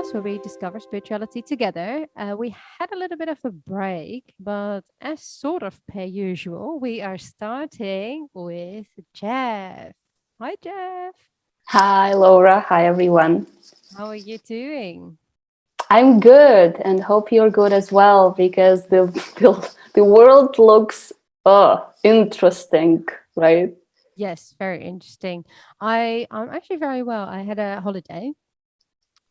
podcast where we discover spirituality together. We had a little bit of a break, but as sort of per usual, we are starting with Jeff. Hi, Jeff. Hi, Laura. Hi, everyone. How are you doing? I'm good and hope you're good as well because the world looks interesting, right? Yes, very interesting. I'm actually very well. I had a holiday,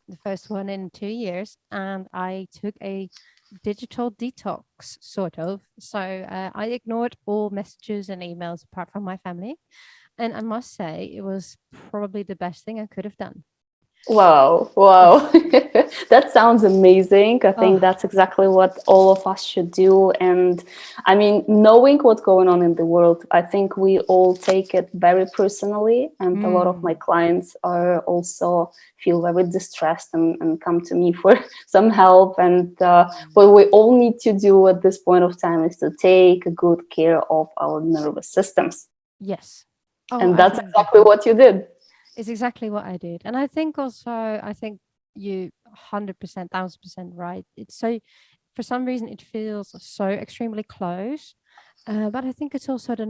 the first one in 2 years, and I took a digital detox, sort of. So I ignored all messages and emails apart from my family. And I must say, it was probably the best thing I could have done. Wow, Yeah. wow. That sounds amazing. I think Oh, that's exactly what all of us should do. And I mean, knowing what's going on in the world, I think we all take it very personally. And a lot of my clients are also feel very distressed and come to me for some help. And what we all need to do at this point of time is to take good care of our nervous systems. yes. Oh, And I that's think exactly what you did. it's exactly what I did. And I think also, I think you 100%, 1000% right. It's so, for some reason, it feels so extremely close. But I think it's also the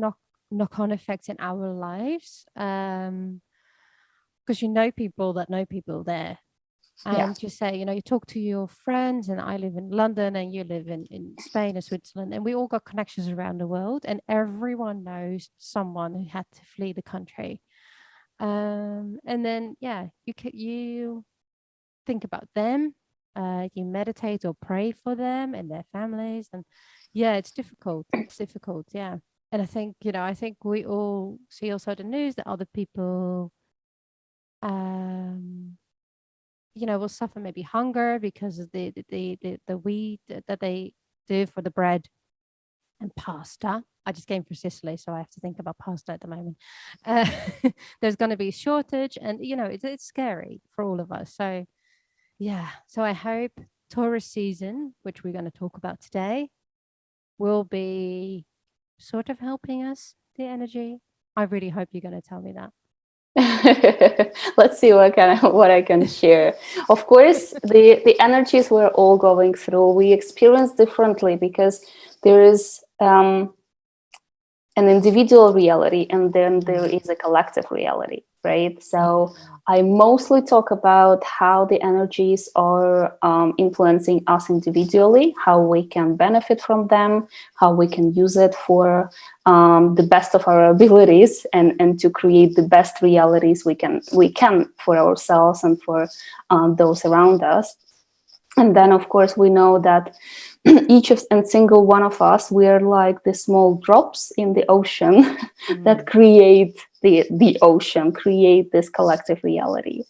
knock-on effects in our lives. Because you know people that know people there. Yeah. And you say, you talk to your friends, and I live in London and you live in Spain or Switzerland, and we all got connections around the world, and everyone knows someone who had to flee the country. And then, yeah, you think about them, you meditate or pray for them and their families. And yeah, it's difficult. It's difficult. Yeah. And I think we all see also the news that other people, um, will suffer maybe hunger because of the wheat that they do for the bread and pasta. I just came from Sicily, so I have to think about pasta at the moment. Uh, there's going to be a shortage, and it's scary for all of us. So yeah, so I hope Taurus season, which we're going to talk about today, will be sort of helping us, the energy. I really hope you're going to tell me that. Let's see what I can share. Of course, the energies we're all going through, we experience differently because there is an individual reality and then there is a collective reality, right? So I mostly talk about how the energies are influencing us individually, how we can benefit from them, how we can use it for the best of our abilities and to create the best realities we can for ourselves and for those around us. And then, of course, we know that each and single one of us, we are like the small drops in the ocean that create the ocean, create this collective reality.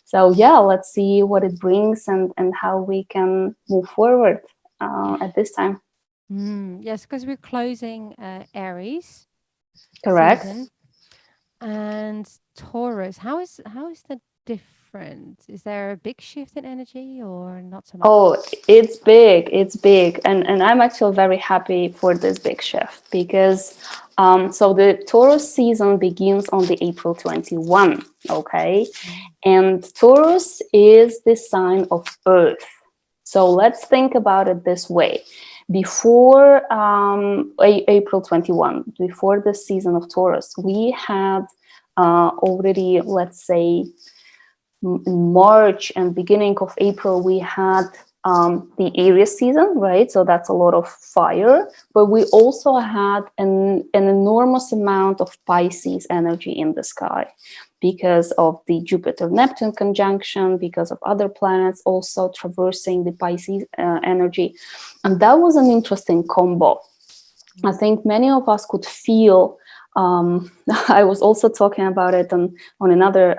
So yeah, let's see what it brings and how we can move forward at this time. Yes, because we're closing Aries Correct. season and Taurus. How is that different? Is there a big shift in energy or not so much? Oh, it's big. It's big. And I'm actually very happy for this big shift because so the Taurus season begins on the April 21, okay? And Taurus is the sign of Earth. So let's think about it this way. Before April 21, before the season of Taurus, we had already, let's say, in March and beginning of April, we had the Aries season, right? So that's a lot of fire, but we also had an enormous amount of Pisces energy in the sky because of the Jupiter-Neptune conjunction, because of other planets also traversing the Pisces energy. And that was an interesting combo. I think many of us could feel I was also talking about it on another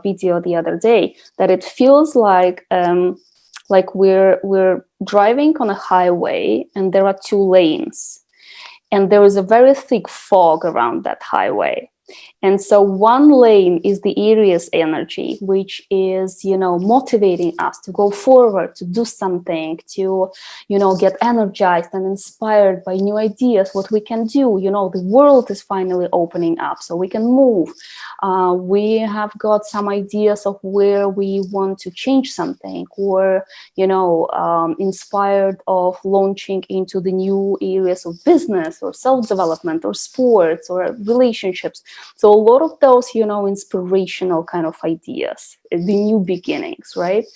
video the other day, that it feels like we're driving on a highway and there are two lanes and there is a very thick fog around that highway. And so one lane is the Aries energy, which is, motivating us to go forward, to do something, to, get energized and inspired by new ideas, what we can do. The world is finally opening up, so we can move. We have got some ideas of where we want to change something, or, inspired of launching into the new areas of business or self-development or sports or relationships. So a lot of those, inspirational kind of ideas, the new beginnings, right?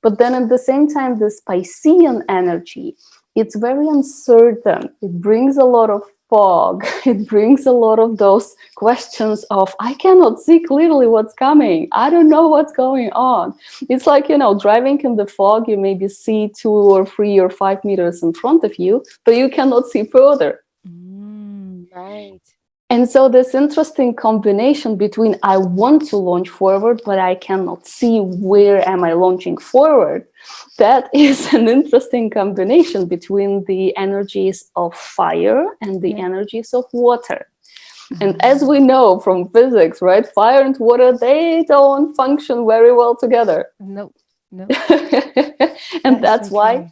But then at the same time, this Piscean energy, it's very uncertain. It brings a lot of fog. It brings a lot of those questions of, I cannot see clearly what's coming. I don't know what's going on. It's like, driving in the fog, you maybe see 2 or 3 or 5 meters in front of you, but you cannot see further. Right. And so this interesting combination between I want to launch forward, but I cannot see where am I launching forward, that is an interesting combination between the energies of fire and the energies of water. And as we know from physics, right, fire and water, they don't function very well together. No. And that's so why,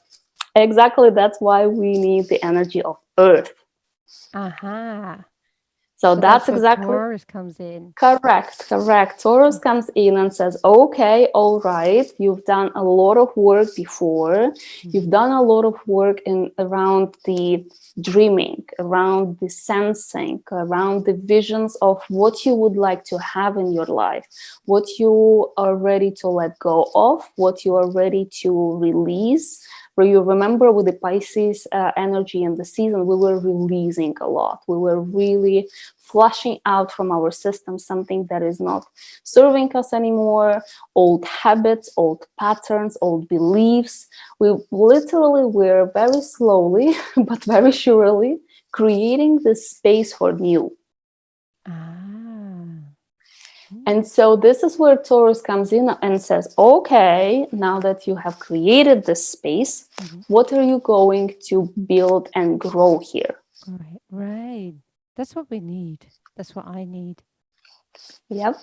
exactly, that's why we need the energy of earth. So that's exactly where Taurus comes in. Correct. Taurus comes in and says, okay, all right, you've done a lot of work before. You've done a lot of work around the dreaming, around the sensing, around the visions of what you would like to have in your life, what you are ready to let go of, what you are ready to release. Where you remember with the Pisces energy in the season, we were releasing a lot. We were really flushing out from our system something that is not serving us anymore, old habits, old patterns, old beliefs. We literally were very slowly, but very surely creating this space for new. And so this is where Taurus comes in and says, okay, now that you have created this space, what are you going to build and grow here? Right. That's what we need. That's what I need. Yep.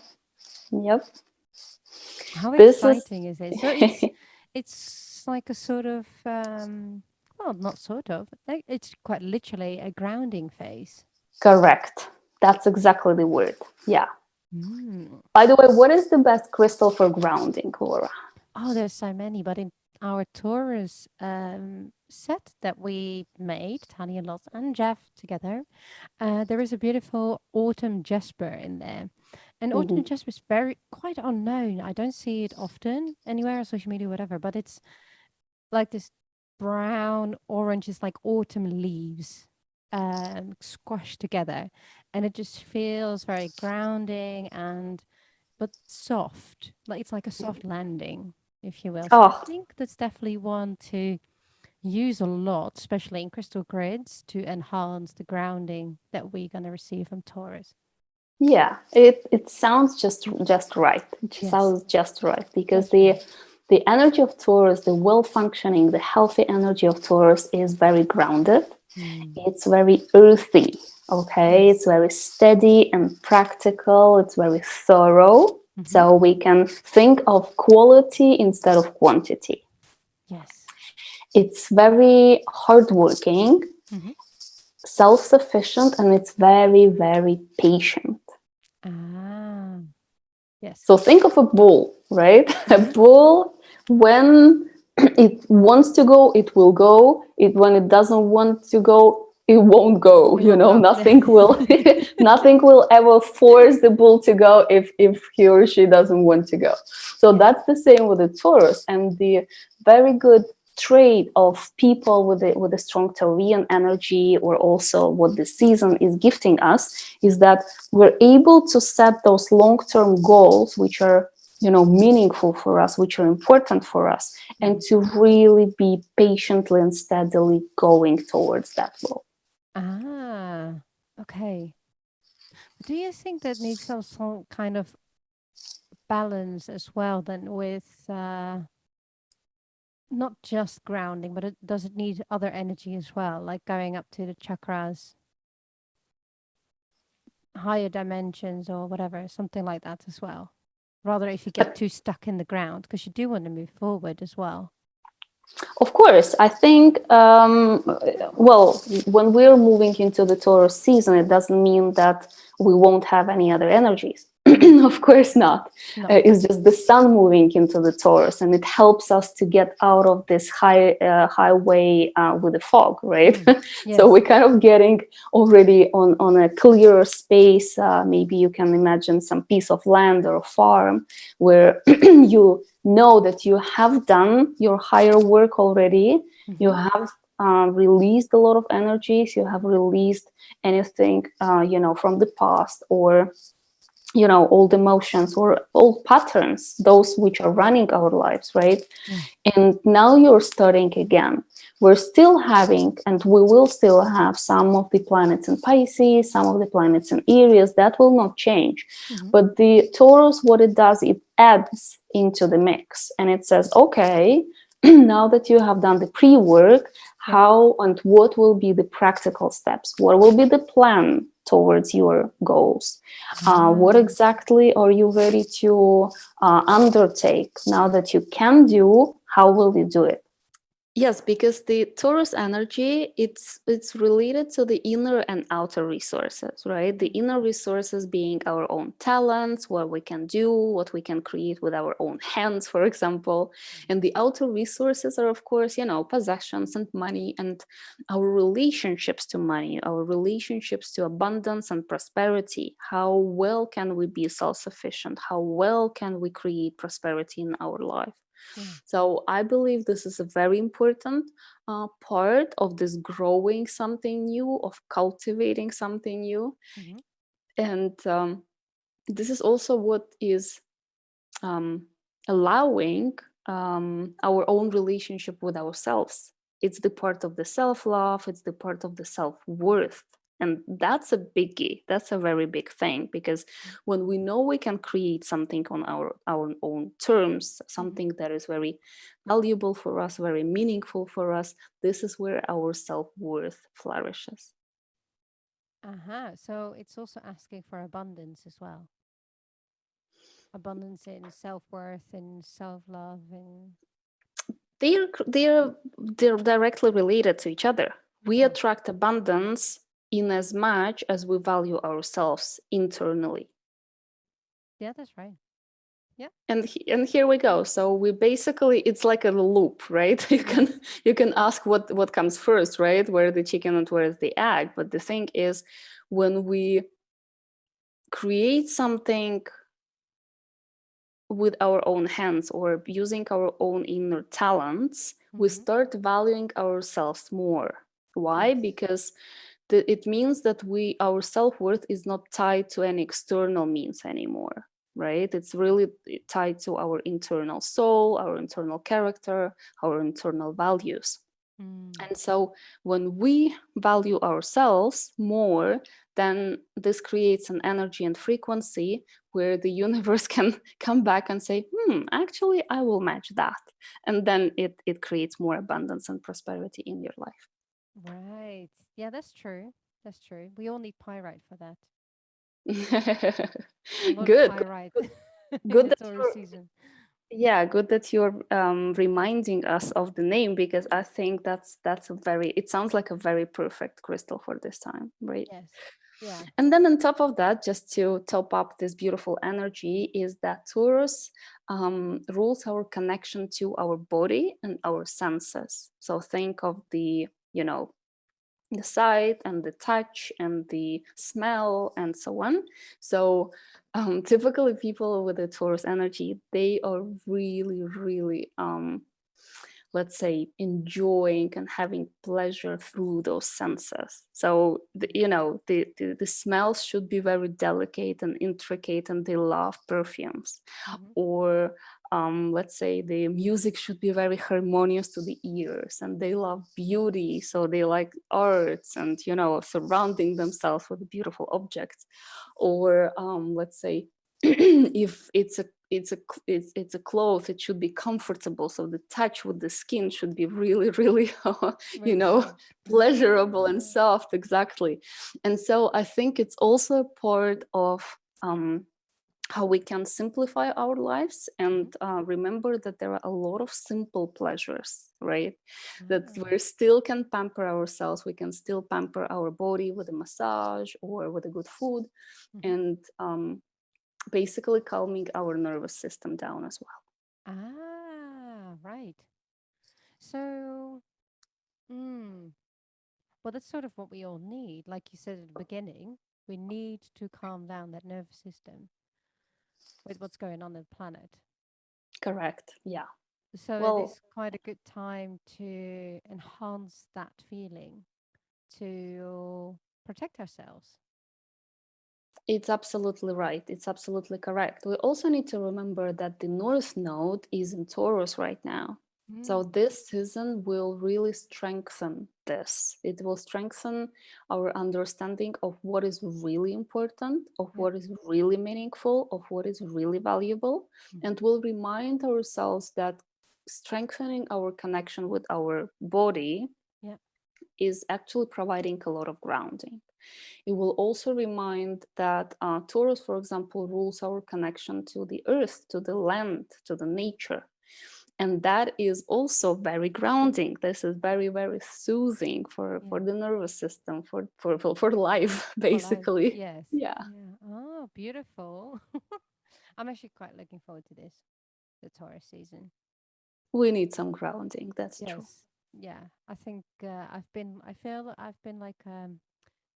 How exciting is it? So it's like a sort of, well, not sort of, it's quite literally a grounding phase. Correct. That's exactly the word. Yeah. By the way, what is the best crystal for grounding, Laura? Oh, there's so many, but in our Taurus set that we made, Tali and Loz and Jev together, there is a beautiful autumn Jasper in there. And autumn Jasper is quite unknown. I don't see it often anywhere on social media, whatever, but it's like this brown, orange, is like autumn leaves squashed together. And it just feels very grounding but soft. Like it's like a soft landing, if you will. So I think that's definitely one to use a lot, especially in crystal grids, to enhance the grounding that we're going to receive from Taurus. Yeah, it sounds just right. It sounds just right, because the energy of Taurus, the well-functioning, the healthy energy of Taurus is very grounded. It's very earthy, okay? It's very steady and practical. It's very thorough. So we can think of quality instead of quantity. Yes. It's very hardworking, self-sufficient, and it's very, very patient. Yes. So think of a bull, right? A bull, when it wants to go, it will go. When it doesn't want to go, it won't go. Nothing will ever force the bull to go if he or she doesn't want to go. So that's the same with the Taurus. And the very good trait of people with a strong Taurian energy, or also what the season is gifting us, is that we're able to set those long-term goals, which are meaningful for us, which are important for us, and to really be patiently and steadily going towards that goal. Okay. Do you think that needs some kind of balance as well then with not just grounding, but does it need other energy as well, like going up to the chakras? higher dimensions or whatever, something like that as well. Rather if you get too stuck in the ground, because you do want to move forward as well. Of course, I think, well, when we're moving into the Taurus season, it doesn't mean that we won't have any other energies. Of course not. No. It's just the sun moving into the Taurus, and it helps us to get out of this highway with the fog, right? Yes. So we're kind of getting already on a clearer space. Maybe you can imagine some piece of land or a farm where you know that you have done your higher work already. You have released a lot of energies. You have released anything, from the past, or old emotions or old patterns, those which are running our lives, right? And now you're starting again. We're still having, and we will still have, some of the planets in Pisces, some of the planets in Aries. That will not change. But the Taurus, what it does, it adds into the mix, and it says, okay, now that you have done the pre-work, how and what will be the practical steps? What will be the plan towards your goals? What exactly are you ready to undertake? Now that you can do, how will you do it? Yes, because the Taurus energy, it's related to the inner and outer resources, right? The inner resources being our own talents, what we can do, what we can create with our own hands, for example. And the outer resources are, of course, possessions and money, and our relationships to money, our relationships to abundance and prosperity. How well can we be self-sufficient? How well can we create prosperity in our life? So I believe this is a very important part of this growing something new, of cultivating something new. And this is also what is allowing our own relationship with ourselves. It's the part of the self-love, it's the part of the self-worth. And that's a biggie. That's a very big thing, because when we know we can create something on our own terms, something that is very valuable for us, very meaningful for us, this is where our self-worth flourishes. So it's also asking for abundance as well. Abundance in self-worth and self-love and They're directly related to each other. We attract abundance in as much as we value ourselves internally. yeah, that's right. Yeah. And here we go. So we basically, it's like a loop, right? You can ask what comes first, right? Where the chicken and where is the egg? But the thing is, when we create something with our own hands or using our own inner talents, we start valuing ourselves more. Why? Because it means that our self-worth is not tied to any external means anymore, right? It's really tied to our internal soul, our internal character, our internal values. And so when we value ourselves more, then this creates an energy and frequency where the universe can come back and say, actually, I will match that. And then it creates more abundance and prosperity in your life. Right. Yeah, that's true. That's true. We all need pyrite for that. A lot of Good. pyrite in Good the that Taurus you're season. Yeah, good that you're reminding us of the name, because I think that's a very, it sounds like a very perfect crystal for this time, right? Yes. Yeah. And then on top of that, just to top up this beautiful energy, is that Taurus rules our connection to our body and our senses. So think of the sight and the touch and the smell and so on. So typically people with the Taurus energy, they are really, really, let's say, enjoying and having pleasure through those senses. So the smells should be very delicate and intricate, and they love perfumes. Or let's say the music should be very harmonious to the ears, and they love beauty, so they like arts and surrounding themselves with beautiful objects. Or let's say if it's it's a cloth, it should be comfortable, so the touch with the skin should be really really you Really know, soft. pleasurable and Ah, soft. Exactly. And so I think it's also a part of how we can simplify our lives and remember that there are a lot of simple pleasures, right? That ah, we still can pamper ourselves, we can still pamper our body with a massage or with a good food, mhm. and basically calming our nervous system down as well. Ah, right. So, mm, well, that's sort of what we all need. Like you said at the beginning, we need to calm down that nervous system with what's going on in the planet. Correct. Yeah. So it Well, is quite a good time to enhance that feeling, to protect ourselves. it's absolutely right. It's absolutely correct. We also need to remember that the North Node is in Taurus right now. So Mm. this season will really strengthen this. It will strengthen our understanding of what is really important, of Yeah. what is really meaningful, of what is really valuable, Mhm. and will remind ourselves that strengthening our connection with our body Yeah. is actually providing a lot of grounding. It will also remind that Taurus, for example, rules our connection to the earth, to the land, to the nature. And that is also very grounding. This is very, very soothing for Yeah. the nervous system, for life, For life. basically. Yes. Yeah, Yeah. Oh, beautiful. I'm actually quite looking forward to this, the Taurus season. we need some grounding. That's true. Yes. Yeah. I think I feel I've been like,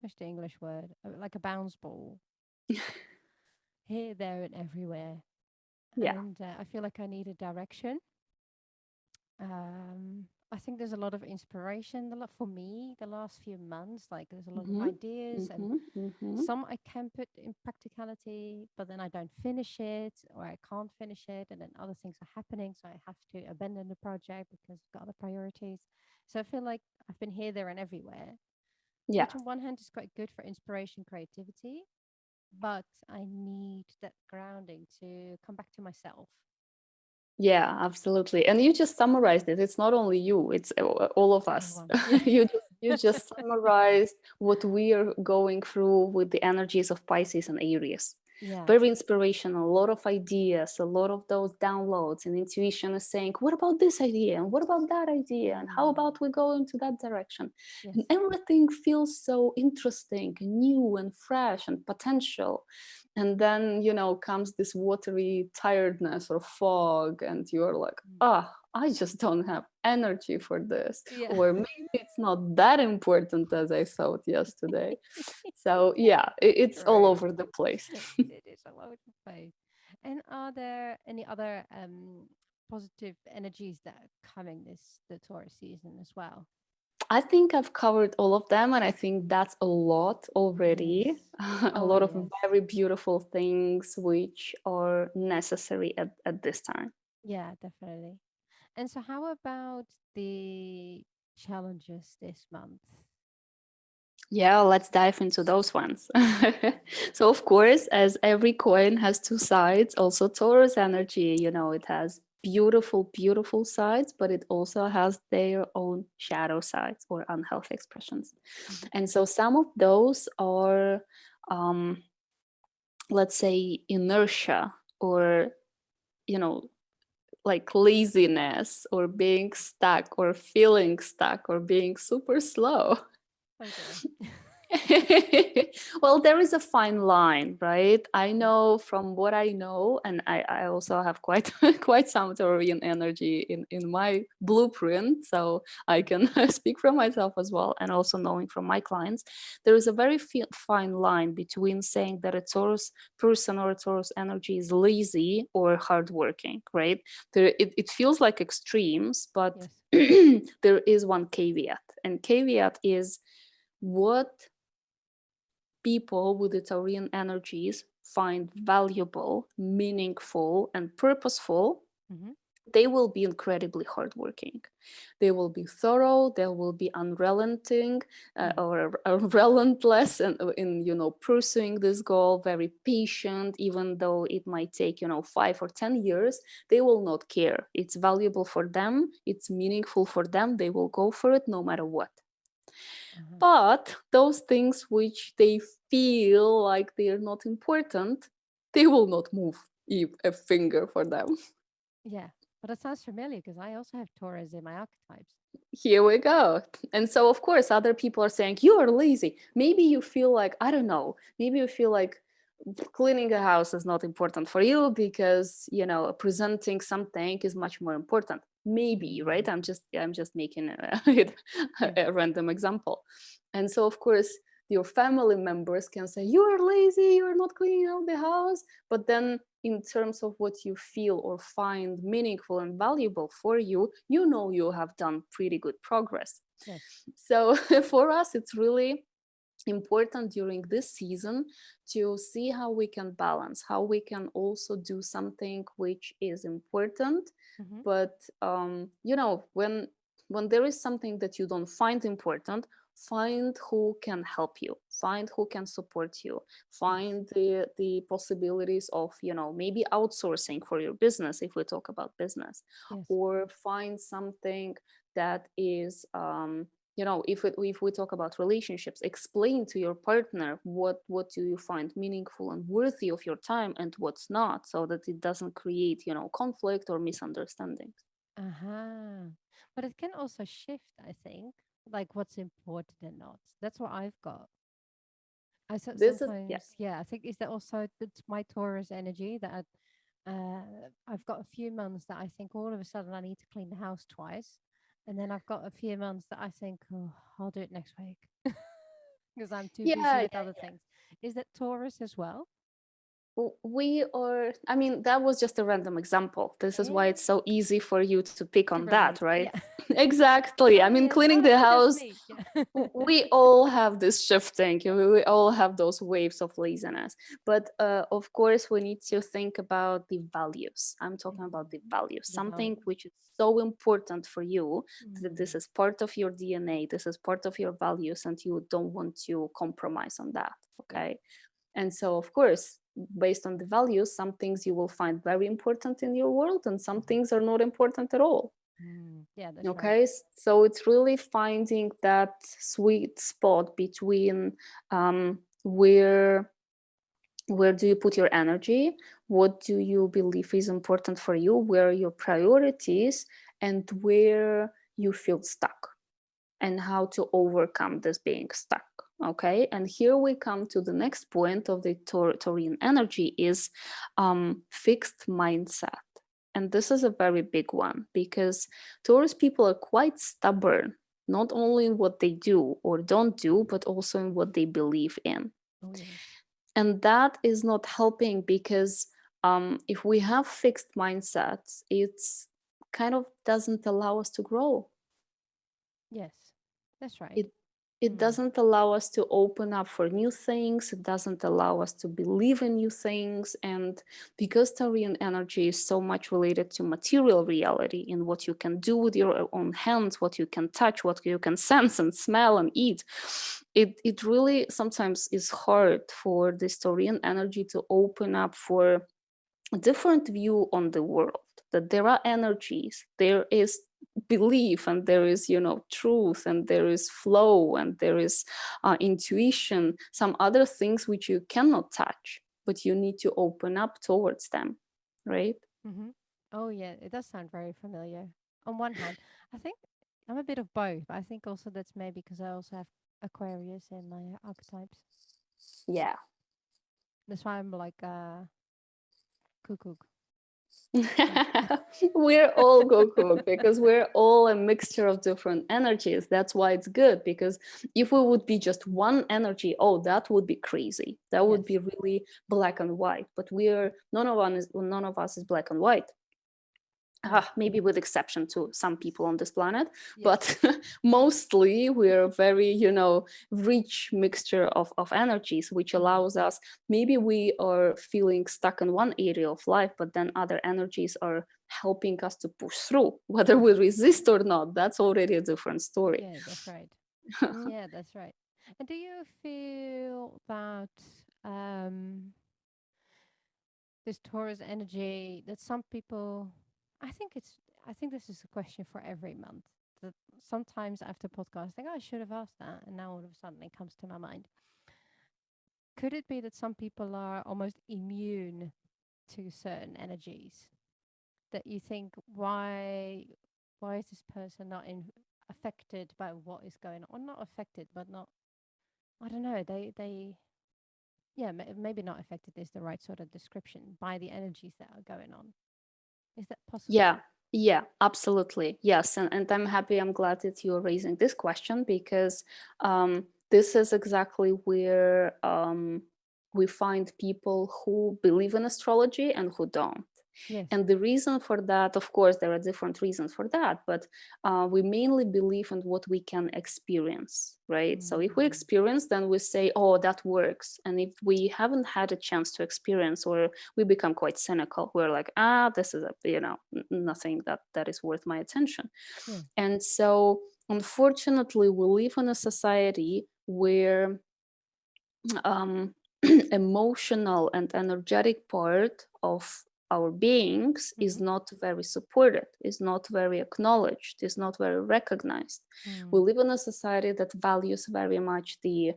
what's the English word? Like a bounce ball here, there, and everywhere. Yeah. And I feel like I need a direction. I think there's a lot of inspiration, a lot for me the last few months. Like there's a lot of Mm-hmm. ideas, and Mm-hmm. Mm-hmm. some I can put in practicality, but then I don't finish it, or I can't finish it, and then other things are happening, so I have to abandon the project because I've got other priorities. So I feel like I've been here, there, and everywhere, Yeah. which on one hand is quite good for inspiration, creativity, but I need that grounding to come back to myself. Yeah, absolutely. And you just summarized it. It's not only you, it's all of us. Everyone. Yeah. You just summarized what we are going through with the energies of Pisces and Aries. Yeah. Very inspirational, a lot of ideas, a lot of those downloads, and intuition is saying, what about this idea? And what about that idea? And how Mm. about we go into that direction? And Yes. everything feels so interesting and new and fresh and potential. And then, comes this watery tiredness or fog, and you're like, Mm. I just don't have energy for this. Yeah. Or maybe it's not that important as I thought yesterday. So yeah, it's all True. over the place. It is a lot of faith. And are there any other positive energies that are coming this the Taurus season as well? I think I've covered all of them, and I think that's a lot already. Yes. A Oh lot of yes. very beautiful things which are necessary at this time. Yeah, definitely. And so how about the challenges this month? Yeah, let's dive into those ones. So, of course, as every coin has two sides, also Taurus energy, it has beautiful, beautiful sides, but it also has their own shadow sides or unhealthy expressions. Mhm. And so, some of those are, um, let's say, inertia or, you know, like laziness or being stuck or feeling stuck or being super slow. Oh dear. Well, there is a fine line, right? I Mm. know from what I know, and I also have quite quite some Taurian energy in my blueprint, so I can speak for myself as well, and also knowing from my clients, there is a very fine line between saying that a Taurus person or a Taurus energy is lazy or hardworking, right? It feels like extremes, but Yes. there is one caveat, and caveat is what people with the Taurian energies find valuable, meaningful, and purposeful Hmm. they will be incredibly hardworking. They will be thorough. They will be unrelenting or relentless in pursuing this goal. Very patient, even though it might take 5 or 10 years. They will not care. It's valuable for them. It's meaningful for them. They will go for it no matter what. But those things which they feel like they are not important, they will not move a finger for them. Yeah. But that sounds familiar because I also have Taurus in my archetypes. Here we go. And so, of course, other people are saying, you are lazy. Maybe you feel like, I don't know, maybe you feel like cleaning a house is not important for you because, presenting something is much more important. Maybe, right? I'm just making a random example. And so, of course, your family members can say, you are lazy, you're not cleaning out the house. But then in terms of what you feel or find meaningful and valuable for you, you have done pretty good progress. Yes. So for us, it's really important during this season to see how we can balance, how we can also do something which is important. But when there is something that you don't find important, find who can help you, find who can support you, find the possibilities of maybe outsourcing for your business, if we talk about business. Yes. Or find something that is if we talk about relationships, explain to your partner what do you find meaningful and worthy of your time and what's not, so that it doesn't create conflict or misunderstandings. But it can also shift, I think, like what's important and not. That's what I've got. Sometimes, I think is that also that's my Taurus energy that I've got a few months that I think all of a sudden I need to clean the house twice. And then I've got a few months that I think, oh, I'll do it next week because I'm too busy with other things. Is that Taurus as well? That was just a random example. This is why it's so easy for you to pick on that, right? Yeah. Exactly. Cleaning the house, we all have this shifting. We all have those waves of laziness. But of course, we need to think about the values. I'm talking about the values, something which is so important for you that this is part of your DNA, this is part of your values, and you don't want to compromise on that. Okay. And so, of course, based on the values, some things you will find very important in your world and some things are not important at all. Yeah, that's okay, right. So it's really finding that sweet spot between where do you put your energy, what do you believe is important for you, where are your priorities, and where you feel stuck, and how to overcome this being stuck. Okay, and here we come to the next point of the Taurian energy is fixed mindset. And this is a very big one because Taurus people are quite stubborn, not only in what they do or don't do, but also in what they believe in. Oh, yes. And that is not helping because if we have fixed mindsets, it's kind of doesn't allow us to grow. Yes, that's right. It doesn't allow us to open up for new things. It doesn't allow us to believe in new things. And because Taurian energy is so much related to material reality in what you can do with your own hands, what you can touch, what you can sense and smell and eat, it really sometimes is hard for this Taurian energy to open up for a different view on the world, that there are energies, there is belief, and there is truth, and there is flow, and there is intuition, some other things which you cannot touch, but you need to open up towards them, right? Oh yeah, it does sound very familiar. On one hand, I think I'm a bit of both. I think also that's maybe because I also have Aquarius in my archetypes. Yeah. That's why I'm like cuckoo. We're all cuckoo because we're all a mixture of different energies. That's why it's good, because if we would be just one energy, that would be crazy. That would be really black and white. But none of us is black and white. maybe with exception to some people on this planet, Yeah. but mostly we're a very, rich mixture of energies, which allows us, maybe we are feeling stuck in one area of life, but then other energies are helping us to push through. Whether we resist or not, that's already a different story. Yeah, that's right. Yeah, that's right. And do you feel that this Taurus energy that some people, I think this is a question for every month. That sometimes after podcast, I think I should have asked that, and now all of a sudden it comes to my mind. Could it be that some people are almost immune to certain energies? That you think, why is this person not affected by what is going on? Or not affected, but not, I don't know. They yeah, maybe not affected is the right sort of description by the energies that are going on. Is that possible? Yeah, absolutely. Yes. And I'm glad that you're raising this question, because this is exactly where we find people who believe in astrology and who don't. Yes. And the reason for that, of course, there are different reasons for that, but we mainly believe in what we can experience, right? So if we experience, then we say, oh, that works. And if we haven't had a chance to experience, or we become quite cynical, we're like, this is nothing that is worth my attention. Yeah. And so, unfortunately, we live in a society where emotional and energetic part of our beings is not very supported, is not very acknowledged, is not very recognized. We live in a society that values very much the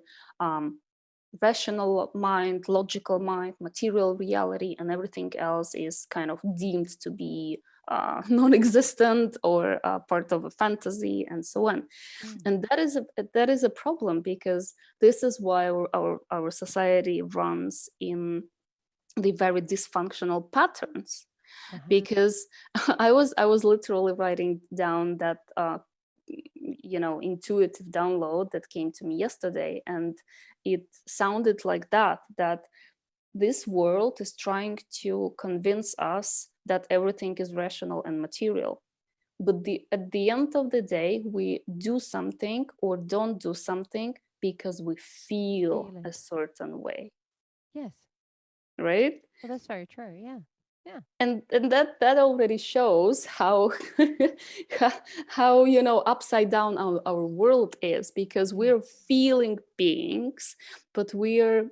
rational mind, logical mind, material reality, and everything else is kind of deemed to be non-existent or part of a fantasy, and so on. And that is a problem, because this is why our society runs in the very dysfunctional patterns. Because I was literally writing down that intuitive download that came to me yesterday, and it sounded like that this world is trying to convince us that everything is rational and material. But at the end of the day, we do something or don't do something because we feel Feeling. a certain way, Yes. right? Well, that's very true. Yeah. Yeah. And that already shows how how upside down our world is, because we're feeling beings, but we're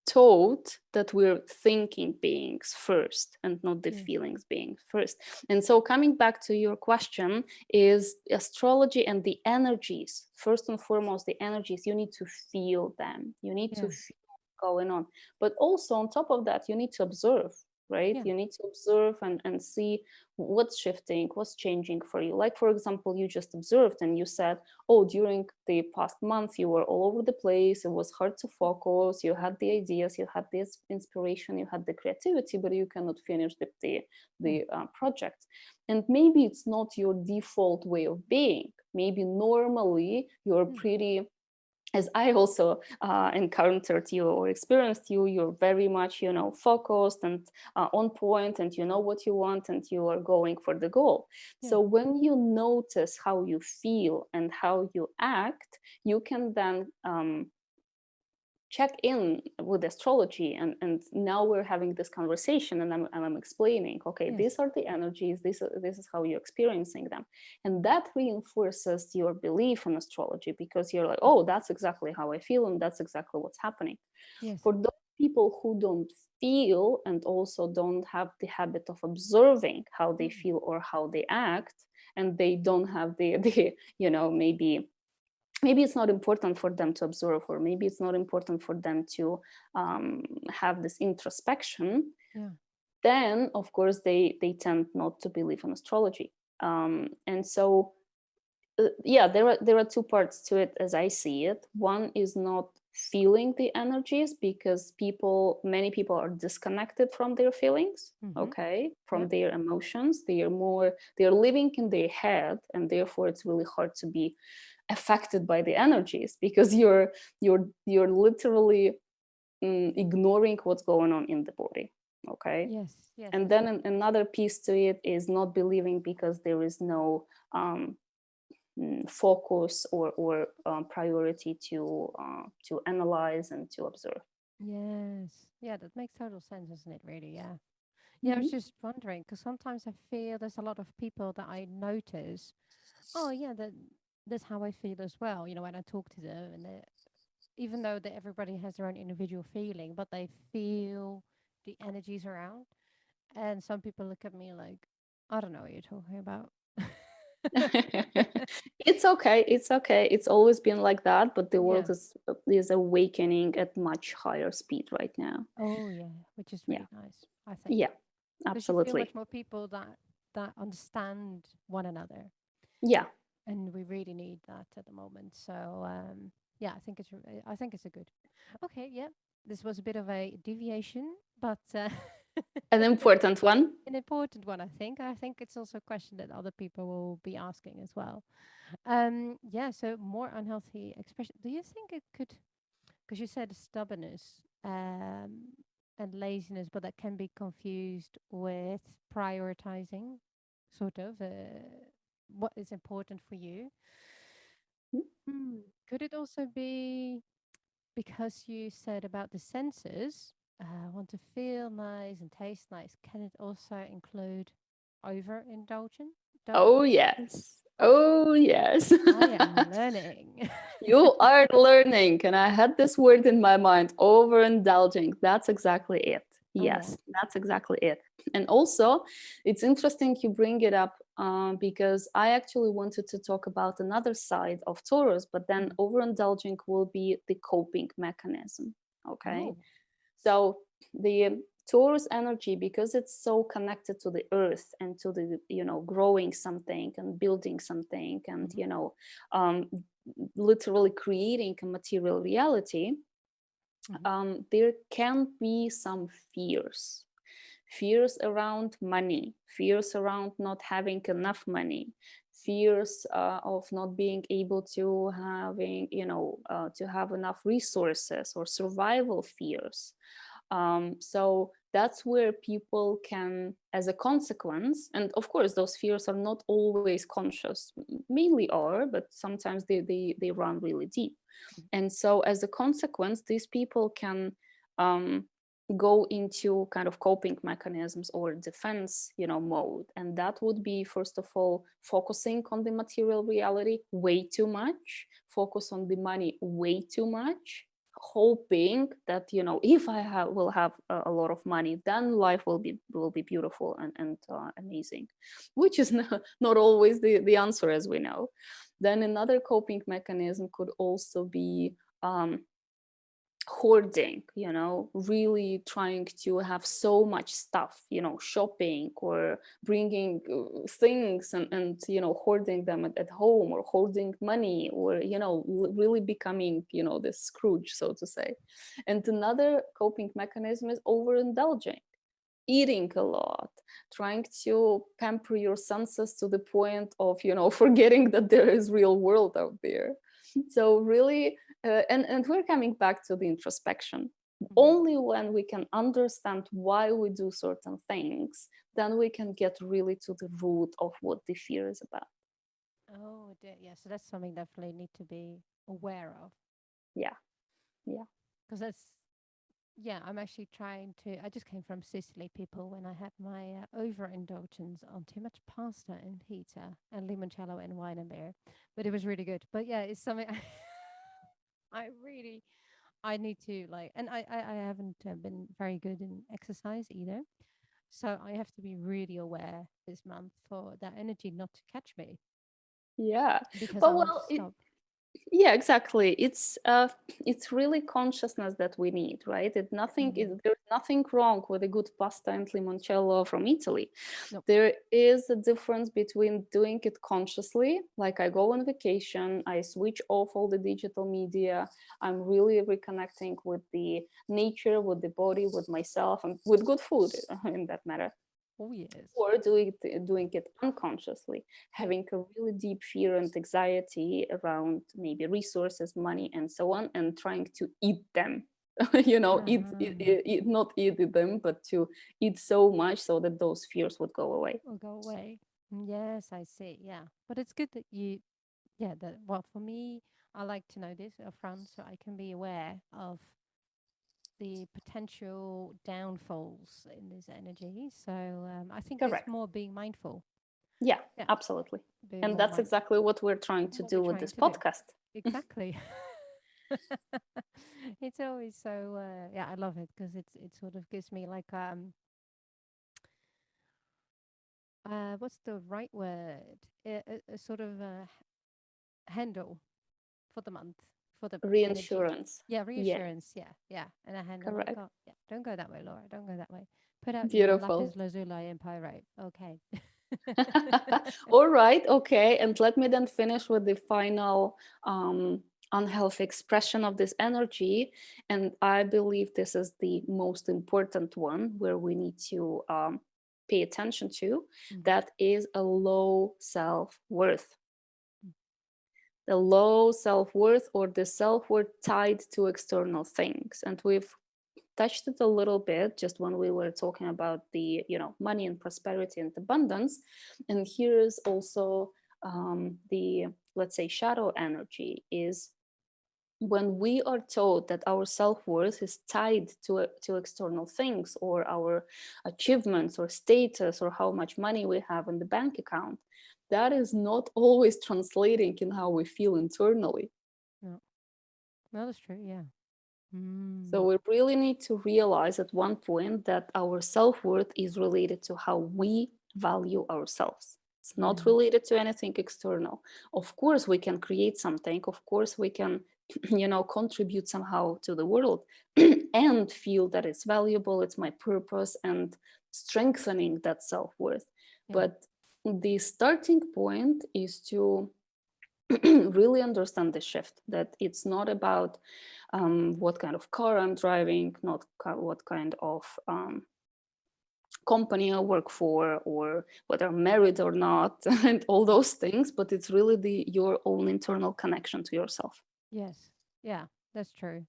taught that we're thinking beings first and not the feelings beings first. And so, coming back to your question, is astrology and the energies, first and foremost, the energies, you need to feel them, you need to feel what's going on, but also on top of that, you need to observe, right? You need to observe and see what's shifting, what's changing for you. Like, for example, you just observed and you said, oh, during the past month, you were all over the place. It was hard to focus. You had the ideas, you had this inspiration, you had the creativity, but you cannot finish the project. And maybe it's not your default way of being. Maybe normally you're pretty, as I also encountered you or experienced you, you're very much, focused and on point, and you know what you want, and you are going for the goal. So when you notice how you feel and how you act, you can then check in with astrology, and now we're having this conversation, and I'm explaining, okay, these are the energies, this is how you're experiencing them, and that reinforces your belief in astrology, because you're like, oh, that's exactly how I feel, and that's exactly what's happening. For those people who don't feel and also don't have the habit of observing how they feel or how they act, and they don't have the maybe it's not important for them to observe, or maybe it's not important for them to have this introspection, then of course they tend not to believe in astrology. And so there are two parts to it as I see it. One is not feeling the energies, because many people are disconnected from their feelings, okay, from their emotions. They're living in their head, and therefore it's really hard to be affected by the energies, because you're literally ignoring what's going on in the body. Okay. Yes, yes. And then another piece to it is not believing because there is no focus or priority to analyze and to observe. Yes. Yeah, that makes total sense, doesn't it, really? Yeah. Yeah, I was Mhm. just wondering because sometimes I feel there's a lot of people that I notice, oh, yeah, that's how I feel as well, when I talk to them. And even though that everybody has their own individual feeling, but they feel the energies around. And some people look at me like, I don't know what you're talking about. It's okay. It's okay. It's always been like that, but the Yeah. world is awakening at much higher speed right now. Oh, yeah, which is Yeah. really nice, I think. Yeah. Because you feel Absolutely. much more people that understand one another, Yeah. and we really need that at the moment. So yeah, I think it's a good. Okay, yeah, this was a bit of a deviation, but An important one. an important one. I think it's also a question that other people will be asking as well. Yeah, so more unhealthy expression. Do you think it could? Because you said stubbornness and laziness, but that can be confused with prioritizing, sort of what is important for you. Could it also be because you said about the senses, want to feel nice and taste nice? Can it also include overindulgence? Oh, yes. Oh, yes. I am learning. You are learning. And I had this word in my mind, overindulging. That's exactly it. Oh yeah. Yes, that's exactly it. And also, it's interesting you bring it up because I actually wanted to talk about another side of Taurus, but then Mm. overindulging will be the coping mechanism. Okay. Oh. So the Taurus energy, because it's so connected to the earth and to the, growing something and building something and, Hmm. um, literally creating a material reality, Hmm. there can be some fears around money, fears around not having enough money, fears of not being able to to have enough resources, or survival fears. So that's where people can, as a consequence, and of course those fears are not always conscious, mainly are, but sometimes they run really deep. And so as a consequence, these people can um, go into kind of coping mechanisms or defense mode. And that would be, first of all, focusing on the material reality way too much, focus on the money way too much, hoping that if I will have a lot of money, then life will be beautiful and amazing, which is not always the answer, as we know. Then another coping mechanism could also be um, hoarding, really trying to have so much stuff, shopping or bringing things and hoarding them at home, or hoarding money, or really becoming this Scrooge, so to say. And another coping mechanism is overindulging, eating a lot, trying to pamper your senses to the point of forgetting that there is real world out there. So really, and we're coming back to the introspection. Hmm. Only when we can understand why we do certain things, then we can get really to the root of what the fear is about. Oh, yeah. So that's something definitely need to be aware of. Yeah, yeah. Because yeah, I'm actually trying to. I just came from Sicily, people, when I had my overindulgence on too much pasta and pizza and limoncello and wine and beer. But it was really good. But yeah, it's something I need to like, and I haven't been very good in exercise either. So I have to be really aware this month for that energy not to catch me Yeah. because I But want to well, stop. yeah, exactly. It's really consciousness that we need, right? Mm. There's nothing wrong with a good pasta and limoncello from Italy. Nope. There is a difference between doing it consciously, like I go on vacation, I switch off all the digital media, I'm really reconnecting with the nature, with the body, with myself, and with good food in that matter. Oh yes. Or doing it unconsciously, having a really deep fear and anxiety around maybe resources, money, and so on, and trying to eat them not eat them, but to eat so much so that those fears would go away. Will go away. Yes, I see. Yeah. But it's good that you, yeah, that, well, for me, I like to know this upfront so I can be aware of the potential downfalls in this energy. So I think it's Correct. more being mindful. Yeah, Yeah. absolutely. Being And more that's mindful. exactly what we're trying to What we're do with trying this to do. podcast. Exactly. It's always so, yeah, I love it because it sort of gives me like, what's the right word? A sort of handle for the month, for the energy. Reassurance. Yeah, Yeah, reassurance. Yeah, yeah. And a handle like, correct. oh, yeah, don't go that way, Laura. Don't go that way. Put out your lapis Beautiful. lazuli and pyrite. Okay. All right, okay. And let me then finish with the final unhealthy expression of this energy. And I believe this is the most important one where we need to pay attention to. Mhm. That is a low self worth. The low self worth, or the self worth tied to external things. And we've touched it a little bit just when we were talking about the money and prosperity and abundance. And here's also the, let's say, shadow energy is when we are told that our self-worth is tied to external things, or our achievements or status, or how much money we have in the bank account. That is not always translating in how we feel internally. No, no, that's true. Yeah. So Mm. we really need to realize at one point that our self-worth is related to how we value ourselves. It's not Yeah. related to anything external. Of course, we can create something. Of course, we can, contribute somehow to the world and feel that it's valuable, it's my purpose, and strengthening that self-worth. Yeah. But the starting point is to really understand the shift, that it's not about what kind of car I'm driving, not what kind of company I work for, or whether I'm married or not, and all those things, but it's really your own internal connection to yourself. Yes. Yeah, that's true.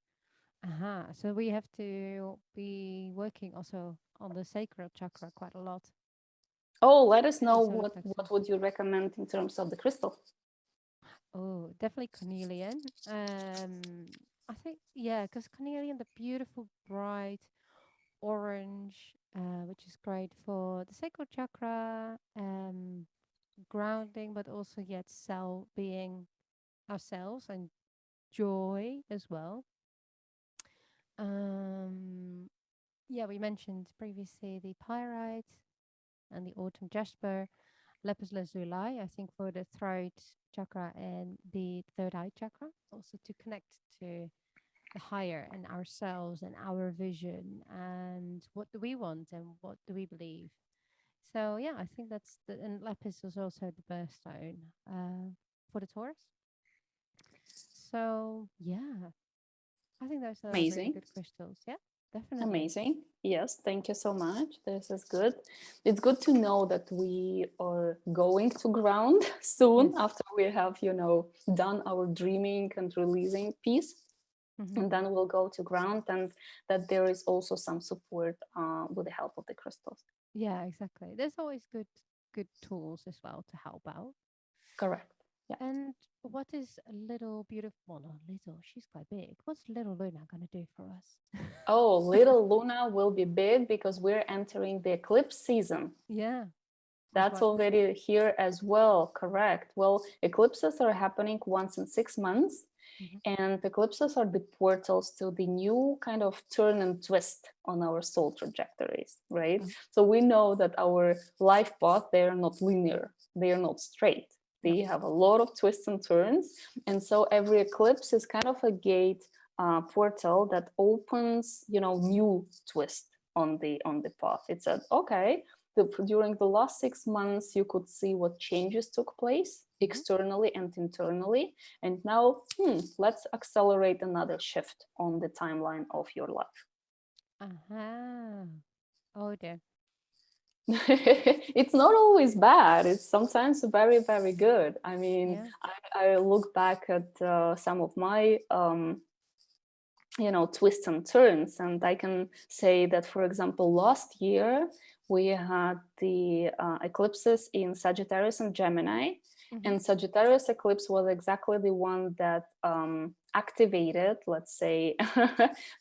So we have to be working also on the sacred chakra quite a lot. Oh, let us The know solar what plexus. would you recommend in terms of the crystal. Oh, definitely carnelian. I think, yeah, because carnelian, the beautiful bright orange, which is great for the sacral chakra, grounding, but also yet self being ourselves and joy as well. Um, yeah, we mentioned previously the pyrite and the autumn jasper, lapis lazuli, I think for the throat chakra and the third eye chakra, also to connect to the higher and ourselves and our vision and what do we want and what do we believe. So yeah, I think that's the, and lapis is also the birthstone for the Taurus. So yeah, I think those are really Amazing. good crystals. Yeah, definitely. Amazing. Yes, thank you so much. This is good. It's good to know that we are going to ground soon Yes. after we have, done our dreaming and releasing piece. Hmm. And then we'll go to ground, and that there is also some support with the help of the crystals. Yeah, exactly. There's always good tools as well to help out. Correct. Yeah. And what is a little beautiful? Well, not little. She's quite big. What's little Luna gonna do for us? Oh, little Luna will be big because we're entering the eclipse season. Yeah, that's That's right. already here as well. Correct. Well, eclipses are happening once in 6 months. Hmm. And eclipses are the portals to the new kind of turn and twist on our soul trajectories, right? Oh, So we know that our life path, they are not linear, they are not straight. no. They have a lot of twists and turns. And so every eclipse is kind of a gate portal that opens, new twist on the path. It said, okay, during the last 6 months, you could see what changes took place Hmm. externally and internally. And now, let's accelerate another shift on the timeline of your life. Uh-huh. Oh dear. It's not always bad. It's sometimes very, very good. I mean, Yeah. I look back at some of my twists and turns. And I can say that, for example, last year we had the eclipses in Sagittarius and Gemini. And Sagittarius eclipse was exactly the one that activated, let's say,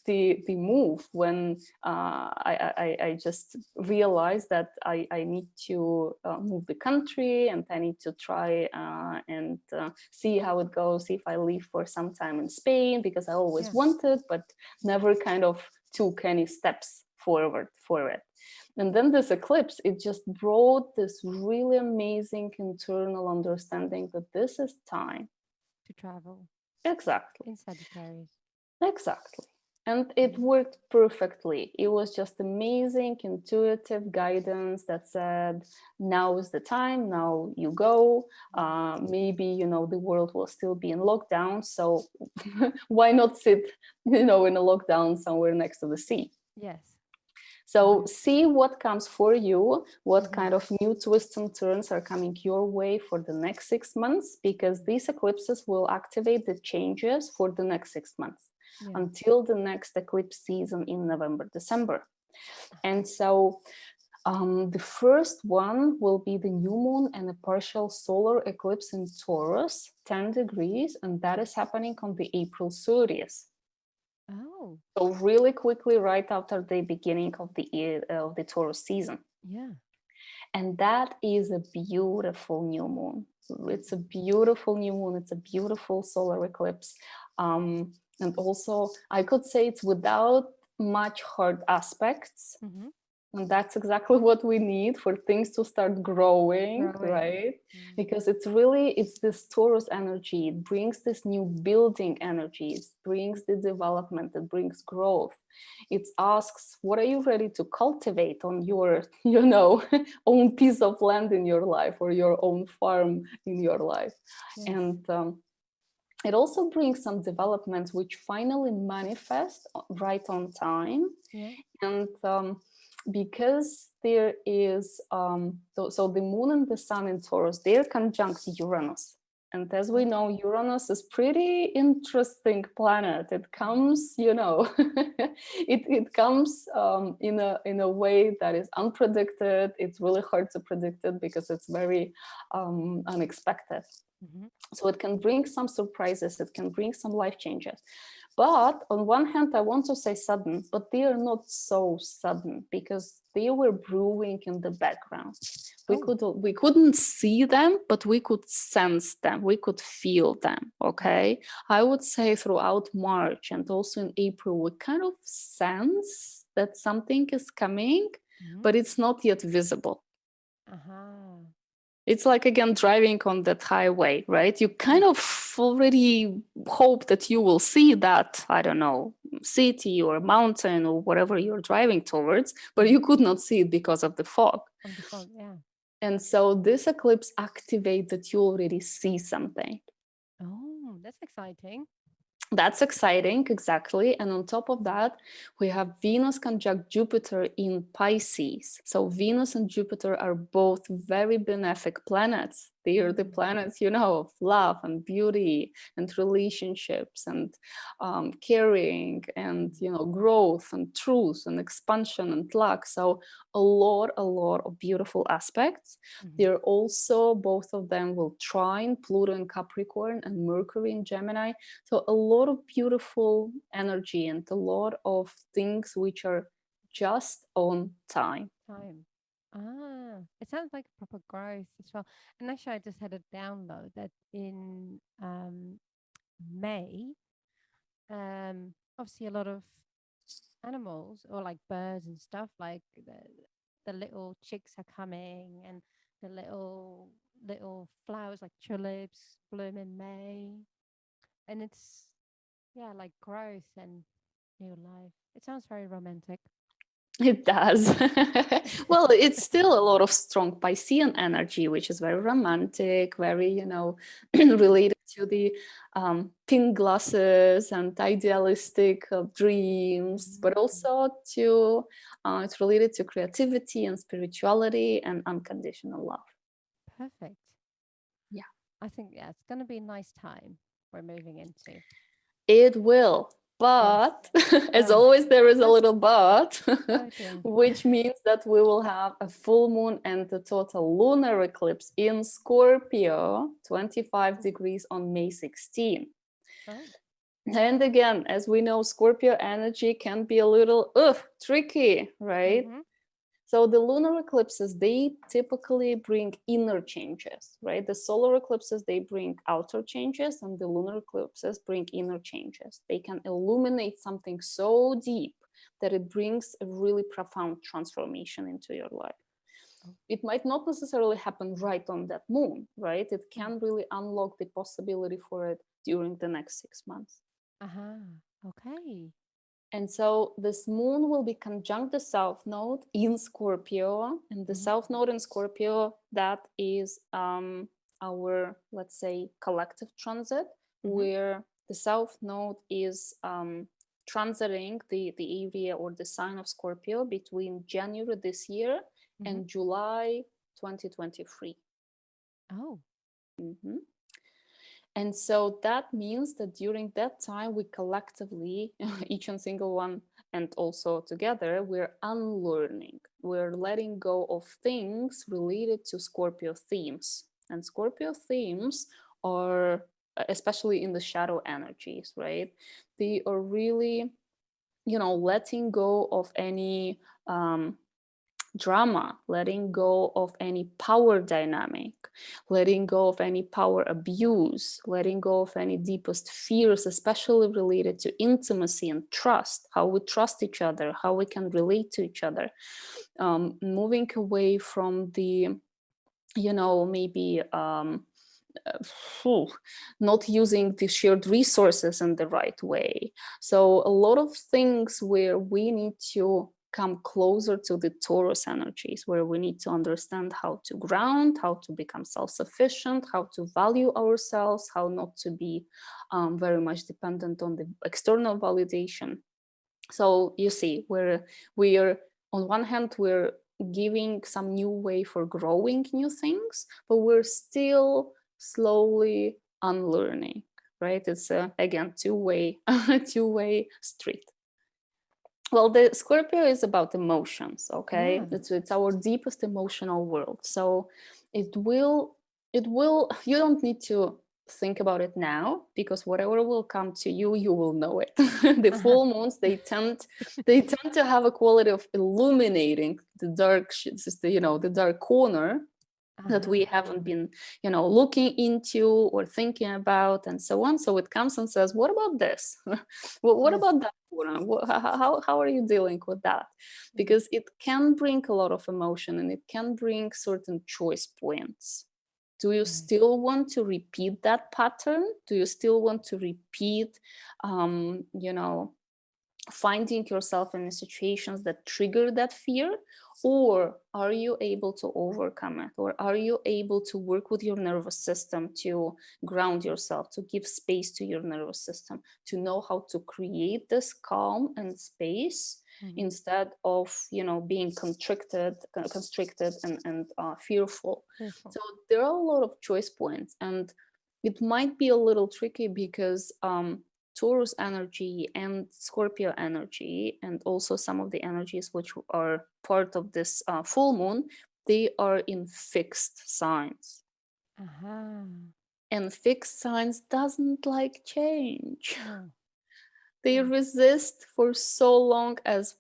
the move when I just realized that I need to move the country, and I need to try and see how it goes if I live for some time in Spain, because I always wanted, but never kind of took any steps forward for it. And then this eclipse, it just brought this really amazing internal understanding that this is time to travel. Exactly. In Sagittarius. Exactly. And it worked perfectly. It was just amazing, intuitive guidance that said, now is the time, now you go. Maybe, the world will still be in lockdown. So why not sit, in a lockdown somewhere next to the sea? Yes. So see what comes for you, what kind of new twists and turns are coming your way for the next 6 months, because these eclipses will activate the changes for the next 6 months until the next eclipse season in November, December. And so the first one will be the new moon and a partial solar eclipse in Taurus, 10 degrees, and that is happening on the April 30th. Oh. So really quickly, right after the beginning of the Taurus season. Yeah. And that is a beautiful new moon. It's a beautiful new moon. It's a beautiful solar eclipse. And also, I could say it's without much hard aspects. And that's exactly what we need for things to start growing. Right? Because it's this Taurus energy. It brings this new building energy. It brings the development. It brings growth. It asks, what are you ready to cultivate on your, own piece of land in your life, or your own farm in your life? And it also brings some developments which finally manifest right on time. And because there is, so the moon and the sun in Taurus, they're conjunct Uranus. And as we know, Uranus is pretty interesting planet. It comes, it comes in a way that is unpredicted. It's really hard to predict it because it's very unexpected. So it can bring some surprises. It can bring some life changes. But on one hand, I want to say sudden, but they are not so sudden because they were brewing in the background. We couldn't see them, but we could sense them. We could feel them. Okay, I would say throughout March and also in April, we kind of sense that something is coming, but it's not yet visible. It's like, again, driving on that highway, right? You kind of already hope that you will see that, I don't know, city or mountain or whatever you're driving towards, but you could not see it because of the fog. And so this eclipse activates that you already see something. Oh, that's exciting. That's exciting, exactly. And on top of that, we have Venus conjunct Jupiter in Pisces. So Venus and Jupiter are both very benefic planets. They are the planets, of love and beauty and relationships and caring and, growth and truth and expansion and luck. So a lot of beautiful aspects. They're also, both of them will trine Pluto in Capricorn and Mercury in Gemini. So a lot of beautiful energy and a lot of things which are just on time. It sounds like a proper growth as well. And actually, I just had a download that in May, obviously a lot of animals or like birds and stuff, like the little chicks are coming, and the little flowers like tulips bloom in May, and it's like growth and new life. It sounds very romantic. It does. Well, it's still a lot of strong Piscean energy, which is very romantic, very, related to the pink glasses and idealistic dreams, but also it's related to creativity and spirituality and unconditional love. Perfect. Yeah. I think, it's going to be a nice time we're moving into. It will. But as Oh, always, there is a little but, oh dear. which means that we will have a full moon and a total lunar eclipse in Scorpio, 25 degrees on May 16. Oh. And again, as we know, Scorpio energy can be a little tricky, right? Mm-hmm. So the lunar eclipses, they typically bring inner changes, right? The solar eclipses, they bring outer changes, and the lunar eclipses bring inner changes. They can illuminate something so deep that it brings a really profound transformation into your life. Oh. It might not necessarily happen right on that moon, right? It can really unlock the possibility for it during the next 6 months. Uh-huh. Okay. And so this moon will be conjunct the south node in Scorpio. And the Mm-hmm. south node in Scorpio, that is our, let's say, collective transit, Mm-hmm. where the south node is transiting the area or the sign of Scorpio between January this year Mm-hmm. and July 2023. Oh. Mhm. And so that means that during that time, we collectively, each and single one, and also together, we're unlearning. We're letting go of things related to Scorpio themes. And Scorpio themes are, especially in the shadow energies, right? They are really, letting go of any drama, letting go of any power dynamic, letting go of any power abuse, letting go of any deepest fears, especially related to intimacy and trust, how we trust each other, how we can relate to each other, moving away from the, maybe not using the shared resources in the right way. So a lot of things where we need to come closer to the Taurus energies, where we need to understand how to ground, how to become self-sufficient, how to value ourselves, how not to be very much dependent on the external validation. So you see, we are on one hand, we're giving some new way for growing new things, but we're still slowly unlearning, right? It's again two-way two-way street. Well, the Scorpio is about emotions, okay? Yeah. It's our deepest emotional world. So it will you don't need to think about it now, because whatever will come to you, you will know it. The full moons, they tend to have a quality of illuminating the dark the dark corner that we Uh-huh. haven't been looking into or thinking about, and so on. So it comes and says, what about this? What Yes. about that? How are you dealing with that? Mm. Because it can bring a lot of emotion, and it can bring certain choice points. Do you Right. still want to repeat that pattern? Do you still want to repeat um, you know finding yourself in situations that trigger that fear? Or are you able to overcome it? Or are you able to work with your nervous system to ground yourself, to give space to your nervous system, to know how to create this calm and space Mm-hmm. instead of being constricted and fearful? Fearful. So there are a lot of choice points, and it might be a little tricky because Taurus energy and Scorpio energy, and also some of the energies which are part of this full moon, they are in fixed signs. Uh-huh. And fixed signs doesn't like change. No. They No. resist for so long as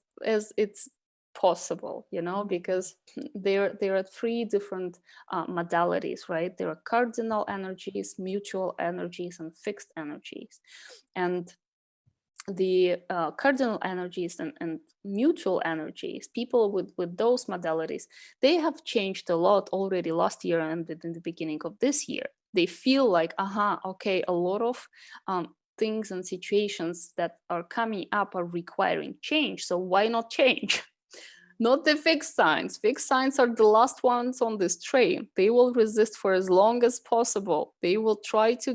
it's possible, Mm-hmm. because there are three different modalities, right? There are cardinal energies, mutual energies, and fixed energies. And the cardinal energies and mutual energies, people with those modalities, they have changed a lot already last year and in the beginning of this year. They feel like, okay, a lot of things and situations that are coming up are requiring change, so why not change? Not the fixed signs. Fixed signs are the last ones on this train. They will resist for as long as possible. They will try to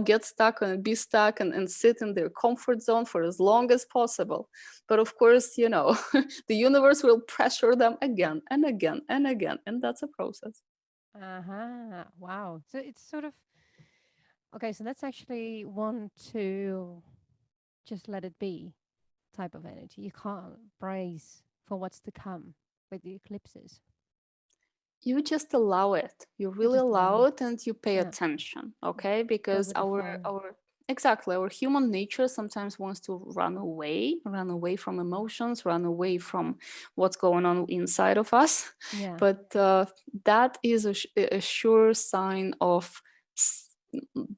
get stuck and be stuck and sit in their comfort zone for as long as possible. But of course, the universe will pressure them again and again and again. And that's a process. Uh-huh. Wow. So it's sort of okay, so let's actually want to just let it be type of energy. You can't brace for what's to come with the eclipses. You just allow it. You You really just allow allow it. it, and you pay Yeah. attention, okay? Go Because with the flow. our exactly, our human nature sometimes wants to run away from emotions, run away from what's going on inside of us. Yeah. But that is a sure sign of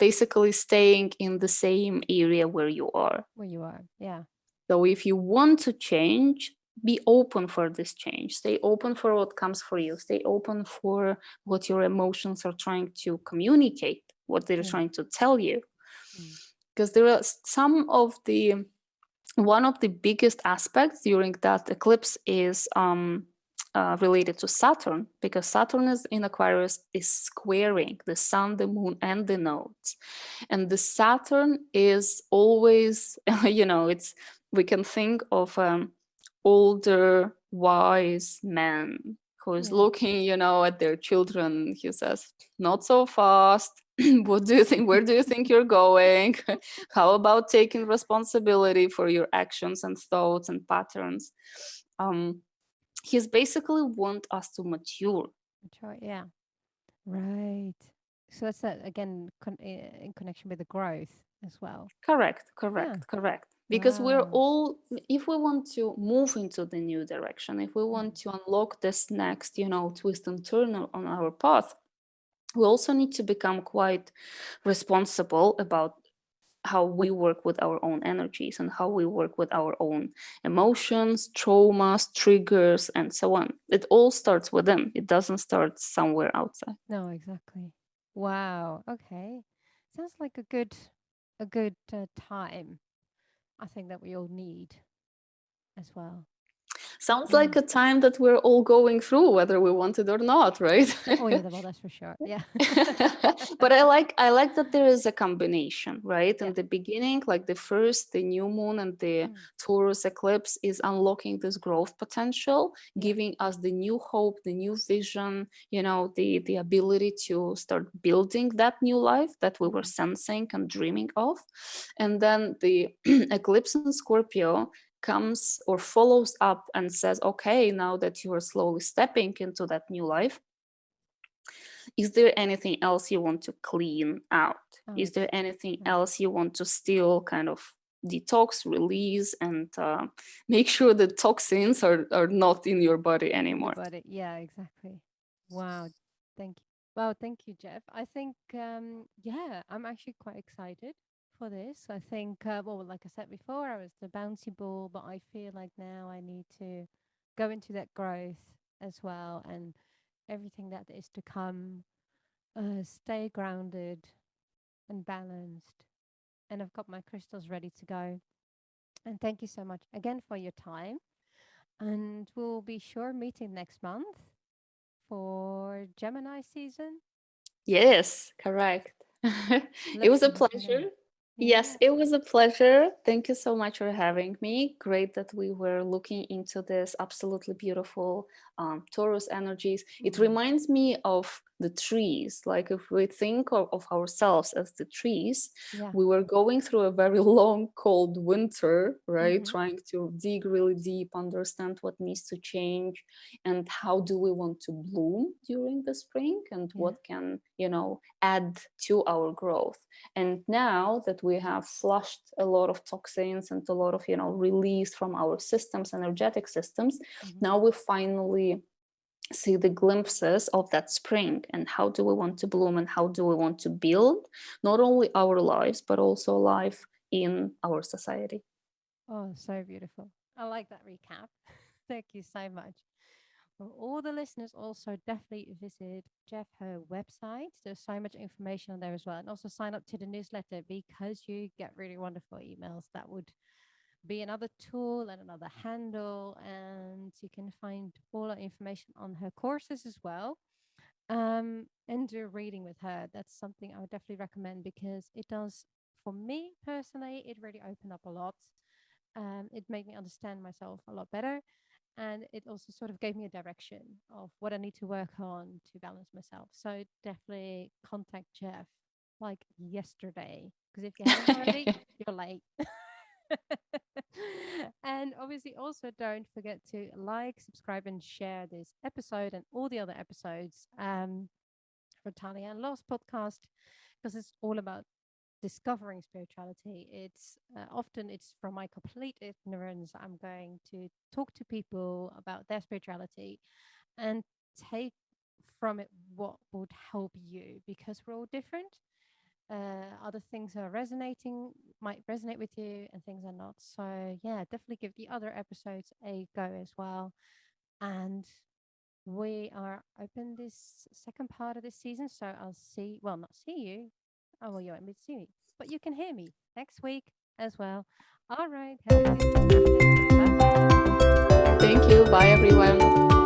basically staying in the same area where you are. Where you are. Yeah. So if you want to change, be open for this change. Stay open for what comes for you. Stay open for what your emotions are trying to communicate, what they're Yeah. trying to tell you. Mm. Because there are some of the one of the biggest aspects during that eclipse is related to Saturn, because Saturn is in Aquarius is squaring the sun, the moon, and the nodes. And the Saturn is always, it's we can think of older, wise man who is Yeah. looking, at their children. He says, "Not so fast. What do you think? Where do you think you're going? How about taking responsibility for your actions and thoughts and patterns?" He's basically want us to mature. Yeah. Right. So that's that again in connection with the growth as well. Correct, Yeah. correct, correct. Because we're Wow. all, if we want to move into the new direction, if we want to unlock this next, twist and turn on our path, we also need to become quite responsible about how we work with our own energies and how we work with our own emotions, traumas, triggers, and so on. It all starts within. It doesn't start somewhere outside. No, exactly. Wow. Okay. Sounds like a good time. I think that we all need as well. Sounds Yeah. like a time that we're all going through, whether we want it or not, right? Oh yeah, well that's for sure. Yeah. But I like that there is a combination, right? Yeah. In the beginning, like the new moon and the Mm. Taurus eclipse is unlocking this growth potential, Yeah. giving us the new hope, the new vision, the ability to start building that new life that we were sensing and dreaming of. And then the eclipse in Scorpio comes or follows up and says, okay, now that you are slowly stepping into that new life, is there anything else you want to clean out? Oh, Is there it's anything right. else you want to still kind of detox, release, and make sure the toxins are not in your body In your anymore? body. Yeah, exactly. Wow. Thank you. Wow, thank you, Jeff. I think yeah, I'm actually quite excited for this. I think well, like I said before, I was the bouncy ball, but I feel like now I need to go into that growth as well and everything that is to come, stay grounded and balanced. And I've got my crystals ready to go. And thank you so much again for your time. And we'll be sure meeting next month for Gemini season. Yes, correct. It Love was to a let you know. pleasure. Yes, Yeah. it was a pleasure. Thank you so much for having me. Great that we were looking into this absolutely beautiful Taurus energies. It Mm. reminds me of the trees. Like if we think of ourselves as the trees, Yeah. we were going through a very long, cold winter, right? Mm-hmm. Trying to dig really deep, understand what needs to change, and how do we want to bloom during the spring, and Yeah. what can, add to our growth. And now that we have flushed a lot of toxins and a lot of, released from our systems, energetic systems, Mm-hmm. now we finally see the glimpses of that spring, and how do we want to bloom, and how do we want to build not only our lives but also life in our society. Oh, so beautiful. I like that recap. Thank you so much. For all the listeners, also definitely visit Jeff her website. There's so much information on there as well. And also sign up to the newsletter because you get really wonderful emails. That would be another tool and another handle. And you can find all our information on her courses as well. And do a reading with her. That's something I would definitely recommend because it does, for me personally, it really opened up a lot. It made me understand myself a lot better. And it also sort of gave me a direction of what I need to work on to balance myself. So definitely contact Jeff like yesterday. Because if you haven't already, you're late. And obviously, also don't forget to like, subscribe, and share this episode and all the other episodes for Tali and Loz podcast, because it's all about discovering spirituality. It's often it's from my complete ignorance. I'm going to talk to people about their spirituality and take from it what would help you, because we're all different. Other things are might resonate with you, and things are not. So yeah, definitely give the other episodes a go as well. And we are open this second part of this season, so not see you. Oh, well, you won't be to see me, but you can hear me next week as well. All right, have a good day. Bye. Thank you. Bye, everyone.